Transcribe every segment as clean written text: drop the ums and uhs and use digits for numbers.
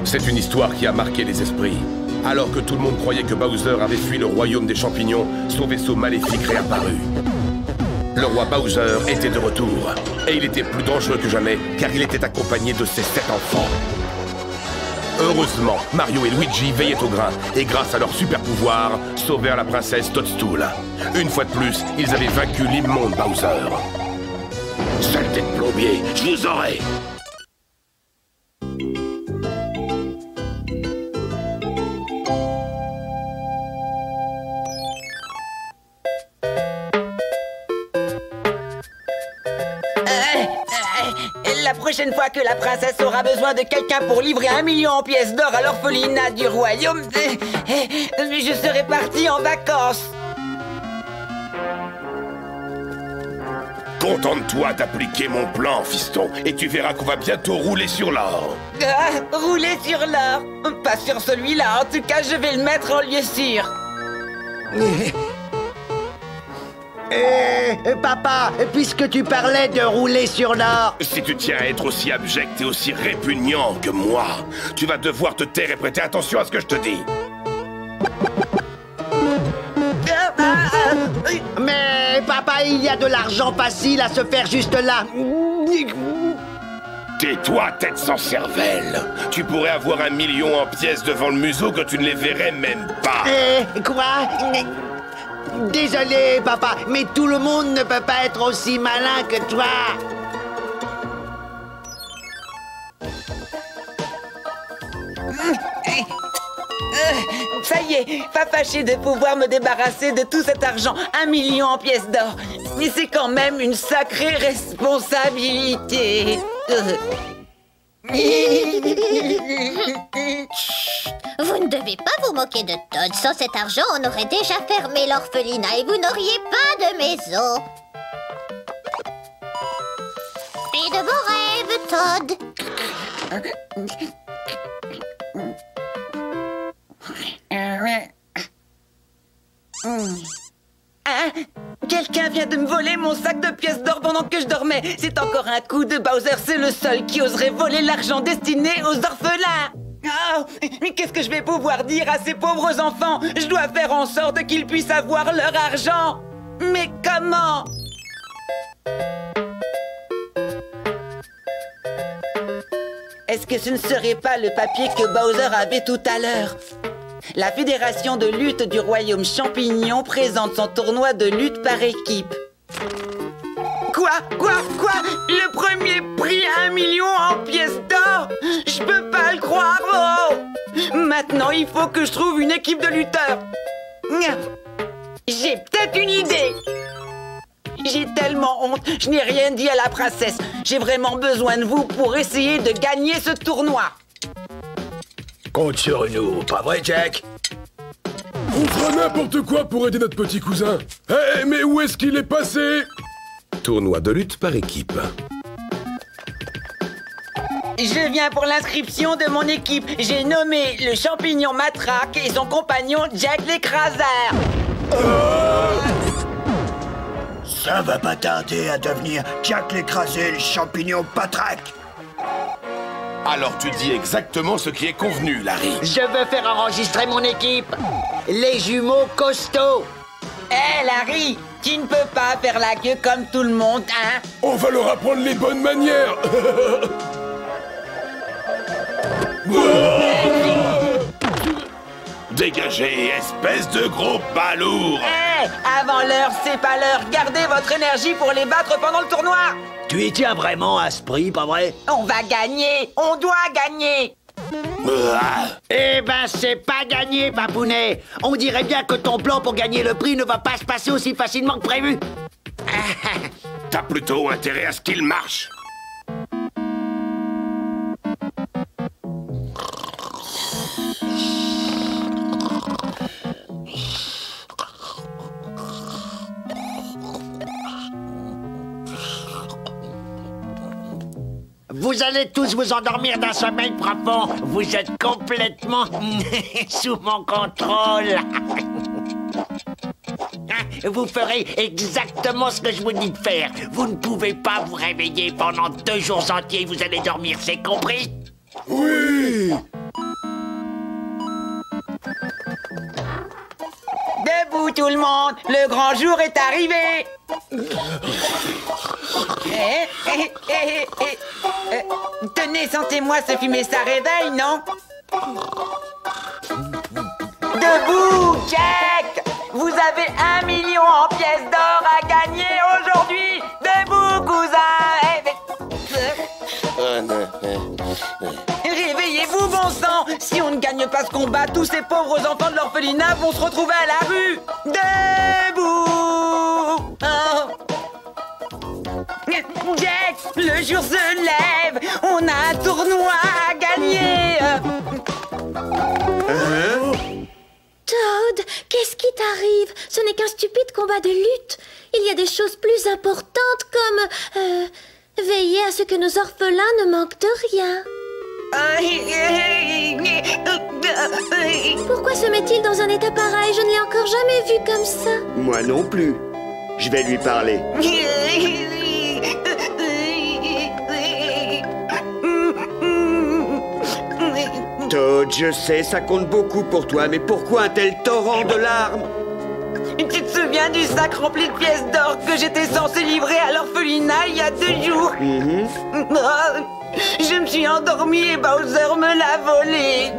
C'est une histoire qui a marqué les esprits. Alors que tout le monde croyait que Bowser avait fui le royaume des champignons, son vaisseau maléfique réapparut. Le roi Bowser était de retour, et il était plus dangereux que jamais, car il était accompagné de ses 7 enfants. Heureusement, Mario et Luigi veillaient au grain, et grâce à leur super pouvoir, sauvèrent la princesse Toadstool. Une fois de plus, ils avaient vaincu l'immonde Bowser. Saleté de plombier, je vous aurai! La prochaine fois que la princesse aura besoin de quelqu'un pour livrer 1 million en pièces d'or à l'orphelinat du royaume, je serai parti en vacances. Contente-toi d'appliquer mon plan, fiston, et tu verras qu'on va bientôt rouler sur l'or. Rouler sur l'or? Pas sur celui-là, en tout cas je vais le mettre en lieu sûr. Papa, puisque tu parlais de rouler sur l'or... Si tu tiens à être aussi abject et aussi répugnant que moi, tu vas devoir te taire et prêter attention à ce que je te dis. Mais papa, il y a de l'argent facile à se faire juste là. Tais-toi, tête sans cervelle. Tu pourrais avoir 1 million en pièces devant le museau que tu ne les verrais même pas. Quoi? Désolé, papa, mais tout le monde ne peut pas être aussi malin que toi. Ça y est, pas fâché de pouvoir me débarrasser de tout cet argent, 1 million en pièces d'or. Mais c'est quand même une sacrée responsabilité. Vous ne devez pas vous moquer de Toad. Sans cet argent, on aurait déjà fermé l'orphelinat et vous n'auriez pas de maison. Et de vos rêves, Toad. Quelqu'un vient de me voler mon sac de pièces d'or pendant que je dormais. C'est encore un coup de Bowser, c'est le seul qui oserait voler l'argent destiné aux orphelins. Oh, mais qu'est-ce que je vais pouvoir dire à ces pauvres enfants? Je dois faire en sorte qu'ils puissent avoir leur argent. Mais comment? Est-ce que ce ne serait pas le papier que Bowser avait tout à l'heure? La fédération de lutte du royaume champignon présente son tournoi de lutte par équipe. Quoi? Le premier prix 1 million en pièces d'or? Je peux pas le croire, oh! Maintenant, il faut que je trouve une équipe de lutteurs. J'ai peut-être une idée. J'ai tellement honte, je n'ai rien dit à la princesse. J'ai vraiment besoin de vous pour essayer de gagner ce tournoi. Compte sur nous, pas vrai, Jack? On fera n'importe quoi pour aider notre petit cousin. Hé, mais où est-ce qu'il est passé? Tournoi de lutte par équipe. Je viens pour l'inscription de mon équipe. J'ai nommé le champignon Matraque et son compagnon Jack l'écraseur. Ça va pas tarder à devenir Jack l'écrasé, le champignon patraque. Alors tu dis exactement ce qui est convenu, Larry. Je veux faire enregistrer mon équipe. Les jumeaux costauds. Hé, Larry, tu ne peux pas faire la queue comme tout le monde, hein? On va leur apprendre les bonnes manières. Dégagez, espèce de gros balourd. Hé, avant l'heure, c'est pas l'heure. Gardez votre énergie pour les battre pendant le tournoi. Tu y tiens vraiment à ce prix, pas vrai? On va gagner. On doit gagner. Eh ben, c'est pas gagné, papounet. On dirait bien que ton plan pour gagner le prix ne va pas se passer aussi facilement que prévu. T'as plutôt intérêt à ce qu'il marche. Vous allez tous vous endormir d'un sommeil profond. Vous êtes complètement sous mon contrôle. Vous ferez exactement ce que je vous dis de faire. Vous ne pouvez pas vous réveiller pendant 2 jours entiers. Vous allez dormir, c'est compris? Oui! Debout tout le monde, le grand jour est arrivé. Tenez, sentez-moi, ce fumer, ça réveille, non? Debout, Jack! Vous avez 1 million en pièces d'or à gagner aujourd'hui. Debout, cousin. Réveillez-vous, bon sang! Si on ne gagne pas ce combat, tous ces pauvres enfants de l'orphelinat vont se retrouver à la rue! Debout! Oh. Jack, le jour se lève! On a un tournoi à gagner! Toad, qu'est-ce qui t'arrive? Ce n'est qu'un stupide combat de lutte. Il y a des choses plus importantes comme... veiller à ce que nos orphelins ne manquent de rien. Pourquoi se met-il dans un état pareil? Je ne l'ai encore jamais vu comme ça. Moi non plus. Je vais lui parler. Toad, je sais, ça compte beaucoup pour toi, mais pourquoi un tel torrent de larmes? Tu te souviens du sac rempli de pièces d'or que j'étais censé livrer à l'orphelinat il y a 2 jours? Je me suis endormi et Bowser me l'a volé.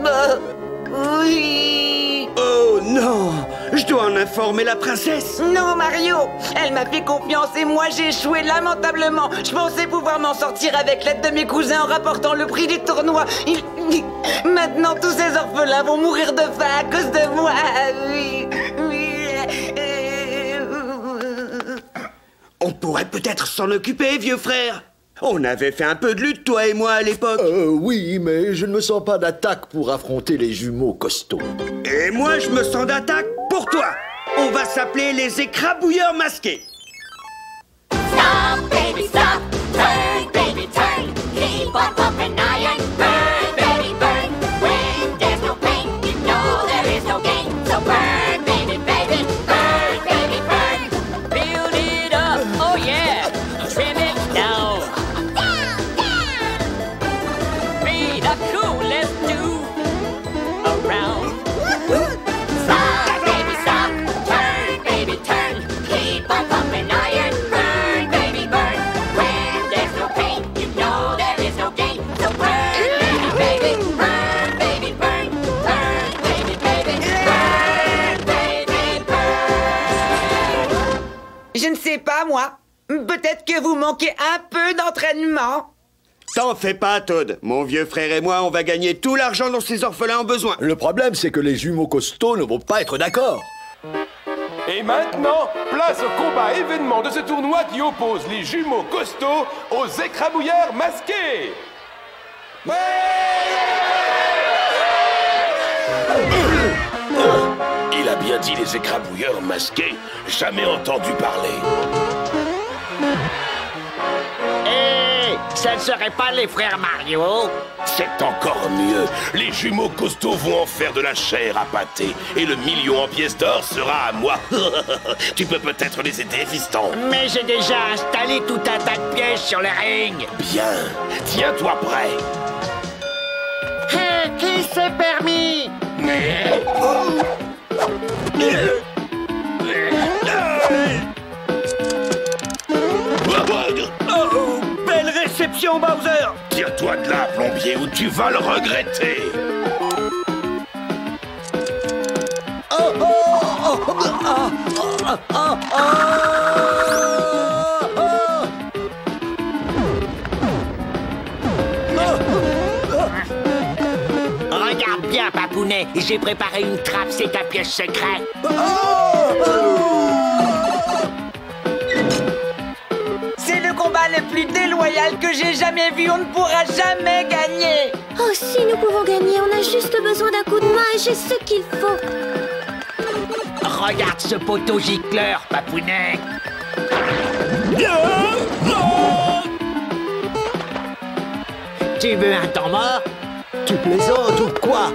Oui. Oh non! Je dois en informer la princesse. Non, Mario. Elle m'a fait confiance et moi j'ai échoué lamentablement. Je pensais pouvoir m'en sortir avec l'aide de mes cousins en rapportant le prix du tournoi. Maintenant, tous ces orphelins vont mourir de faim à cause de moi. On pourrait peut-être s'en occuper, vieux frère. On avait fait un peu de lutte, toi et moi, à l'époque. Oui, mais je ne me sens pas d'attaque pour affronter les jumeaux costauds. Et moi, je me sens d'attaque pour toi. On va s'appeler les écrabouilleurs masqués. Stop, baby, stop. Turn, baby, turn. Keep on pumping iron. Burn, baby, burn. When there's no pain, you know there is no gain. So burn, baby, baby. Burn, baby, burn. Build it up. Oh, yeah. Trim it down. Be the coolest dude around. Stop, baby, stop. Turn, baby, turn. Keep on pumping iron. Burn, baby, burn. When there's no pain, you know there is no gain. So burn, baby, burn, baby, burn. Burn, baby, baby, burn, baby, burn. Je ne sais pas, moi. Peut-être que vous manquez un peu d'entraînement. T'en fais pas, Toad. Mon vieux frère et moi, on va gagner tout l'argent dont ces orphelins ont besoin. Le problème, c'est que les jumeaux costauds ne vont pas être d'accord. Et maintenant, place au combat événement de ce tournoi qui oppose les jumeaux costauds aux écrabouilleurs masqués. Il a bien dit les écrabouilleurs masqués. Jamais entendu parler. Ça ne serait pas les frères Mario? C'est encore mieux. Les jumeaux costauds vont en faire de la chair à pâté. Et le million en pièces d'or sera à moi. Tu peux peut-être les aider, fiston. Mais j'ai déjà installé tout un tas de pièges sur le ring. Bien. Tiens-toi prêt. Hé, qui s'est permis? Oh, belle réception, Bowser! Tire-toi de là, plombier, ou tu vas le regretter. Regarde bien, Papounet, j'ai préparé une trappe, c'est un piège secret. C'est le combat le plus déloyal que j'ai jamais vu. On ne pourra jamais gagner. Oh, si nous pouvons gagner, on a juste besoin d'un coup de main et j'ai ce qu'il faut. Regarde ce poteau gicleur, Papounet. Tu veux un temps mort? Tu plaisantes ou quoi?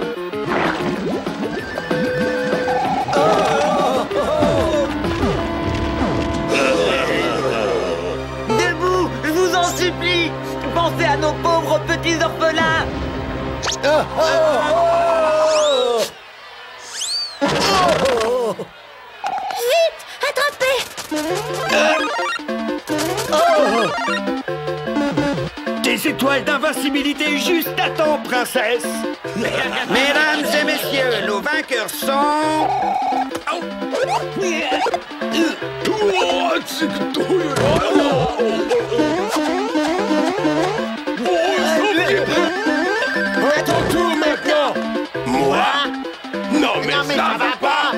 Debout, je vous en supplie. Pensez à nos pauvres petits orphelins. Vite, attrapez! Des étoiles d'invincibilité juste à temps, princesse. Mesdames et messieurs, nos vainqueurs sont... À ton tour maintenant. Moi? Non mais ça va pas.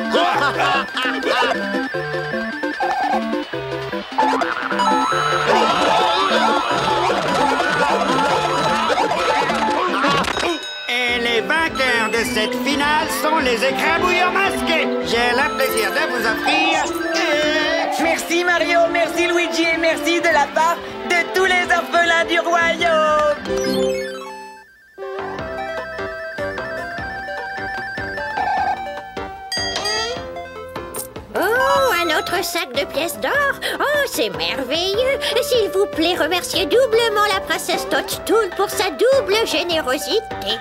Et les vainqueurs de cette finale sont les écrabouilleurs masqués. J'ai le plaisir de vous offrir... Merci Mario, merci Luigi et merci de la part de tous les orphelins du royaume. Oh, un autre sac de pièces d'or. Oh, c'est merveilleux. S'il vous plaît, remerciez doublement la princesse Toadstool pour sa double générosité.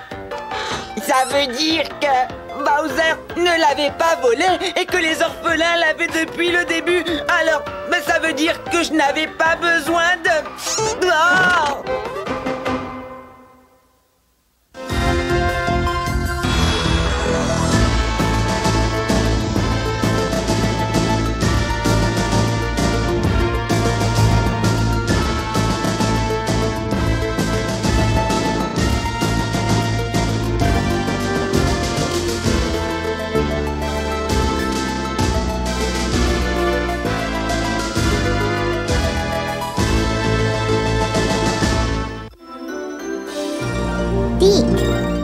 Ça veut dire que Bowser ne l'avait pas volé et que les orphelins l'avaient depuis le début. Alors, ça veut dire que je n'avais pas besoin de... Oh! Dick.